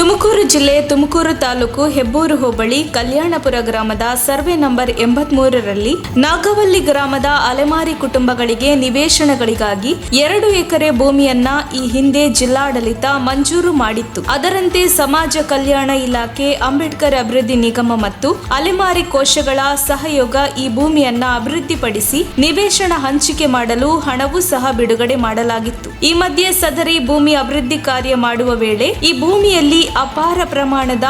ತುಮಕೂರು ಜಿಲ್ಲೆ ತುಮಕೂರು ತಾಲೂಕು ಹೆಬ್ಬೂರು ಹೋಬಳಿ ಕಲ್ಯಾಣಪುರ ಗ್ರಾಮದ survey number 83ರಲ್ಲಿ Nagavalli ಗ್ರಾಮದ ಅಲೆಮಾರಿ ಕುಟುಂಬಗಳಿಗೆ ನಿವೇಶನಗಳಿಗಾಗಿ 2 ಎಕರೆ ಭೂಮಿಯನ್ನ ಈ ಹಿಂದೆ ಜಿಲ್ಲಾಡಳಿತ ಮಂಜೂರು ಮಾಡಿತ್ತು. ಅದರಂತೆ ಸಮಾಜ ಕಲ್ಯಾಣ ಇಲಾಖೆ, ಅಂಬೇಡ್ಕರ್ ಅಭಿವೃದ್ಧಿ ನಿಗಮ ಮತ್ತು ಅಲೆಮಾರಿ ಕೋಶಗಳ ಸಹಯೋಗ ಈ ಭೂಮಿಯನ್ನ ಅಭಿವೃದ್ಧಿಪಡಿಸಿ ನಿವೇಶನ ಹಂಚಿಕೆ ಮಾಡಲು ಹಣವೂ ಸಹ ಬಿಡುಗಡೆ ಮಾಡಲಾಗಿತ್ತು. ಈ ಮಧ್ಯೆ ಸದರಿ ಭೂಮಿ ಅಭಿವೃದ್ಧಿ ಕಾರ್ಯ ಮಾಡುವ ವೇಳೆ ಈ ಭೂಮಿಯಲ್ಲಿ ಅಪಾರ ಪ್ರಮಾಣದ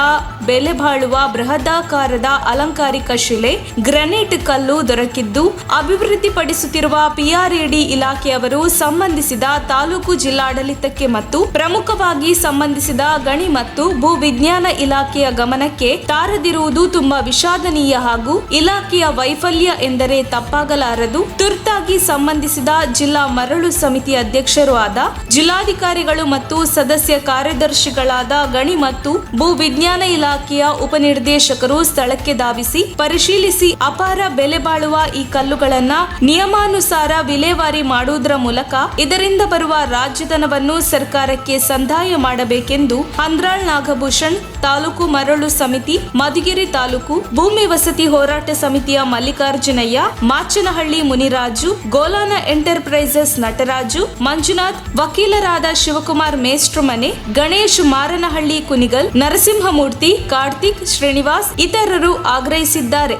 ಬೆಲೆ ಬಾಳುವ ಬೃಹದಾಕಾರದ ಅಲಂಕಾರಿಕ ಶಿಲೆ, ಗ್ರನೈಟ್ ಕಲ್ಲು ದೊರಕಿದ್ದು ಅಭಿವೃದ್ಧಿಪಡಿಸುತ್ತಿರುವ PRAD ಇಲಾಖೆಯವರು ಸಂಬಂಧಿಸಿದ ತಾಲೂಕು ಜಿಲ್ಲಾಡಳಿತಕ್ಕೆ ಮತ್ತು ಪ್ರಮುಖವಾಗಿ ಸಂಬಂಧಿಸಿದ ಗಣಿ ಮತ್ತು ಭೂ ವಿಜ್ಞಾನ ಇಲಾಖೆಯ ಗಮನಕ್ಕೆ ತಾರದಿರುವುದು ತುಂಬಾ ವಿಷಾದನೀಯ ಹಾಗೂ ಇಲಾಖೆಯ ವೈಫಲ್ಯ ಎಂದರೆ ತಪ್ಪಾಗಲಾರದು. ತುರ್ತಾಗಿ ಸಂಬಂಧಿಸಿದ ಜಿಲ್ಲಾ ಮರಳು ಸಮಿತಿ ಅಧ್ಯಕ್ಷರು ಆದ ಜಿಲ್ಲಾಧಿಕಾರಿಗಳು ಮತ್ತು ಸದಸ್ಯ ಕಾರ್ಯದರ್ಶಿಗಳಾದ ಗಣಿ ಮತ್ತು ಭೂ ವಿಜ್ಞಾನ ಇಲಾಖೆಯ ಉಪನಿರ್ದೇಶಕರು ಸ್ಥಳಕ್ಕೆ ಧಾವಿಸಿ ಪರಿಶೀಲಿಸಿ ಅಪಾರ ಬೆಲೆ ಬಾಳುವ ಈ ಕಲ್ಲುಗಳನ್ನ ನಿಯಮಾನುಸಾರ ವಿಲೇವಾರಿ ಮಾಡುವುದರ ಮೂಲಕ ಇದರಿಂದ ಬರುವ ರಾಜ್ಯಧನವನ್ನು ಸರ್ಕಾರಕ್ಕೆ ಸಂದಾಯ ಮಾಡಬೇಕೆಂದು ಹಂದ್ರಾಳ್ ನಾಗಭೂಷಣ್, ತಾಲೂಕು ಮರಳು ಸಮಿತಿ ಮಧುಗಿರಿ ತಾಲೂಕು ಭೂಮಿ ವಸತಿ ಹೋರಾಟ ಸಮಿತಿಯ ಮಲ್ಲಿಕಾರ್ಜುನಯ್ಯ, ಮಾಚನಹಳ್ಳಿ ಮುನಿರಾಜು, ಗೋಲಾನ ಎಂಟರ್ಪ್ರೈಸಸ್ ನಟರಾಜು, ಮಂಜುನಾಥ್, ವಕೀಲರಾದ ಶಿವಕುಮಾರ್ ಮೇಸ್ಟ್ರುಮನೆ, ಗಣೇಶ್ ಮಾರನಹಳ್ಳಿ ಕುನಿಗಲ್, ನರಸಿಂಹಮೂರ್ತಿ, ಕಾರ್ತಿಕ್, ಶ್ರೀನಿವಾಸ್ ಇತರರು ಆಗ್ರಹಿಸಿದ್ದಾರೆ.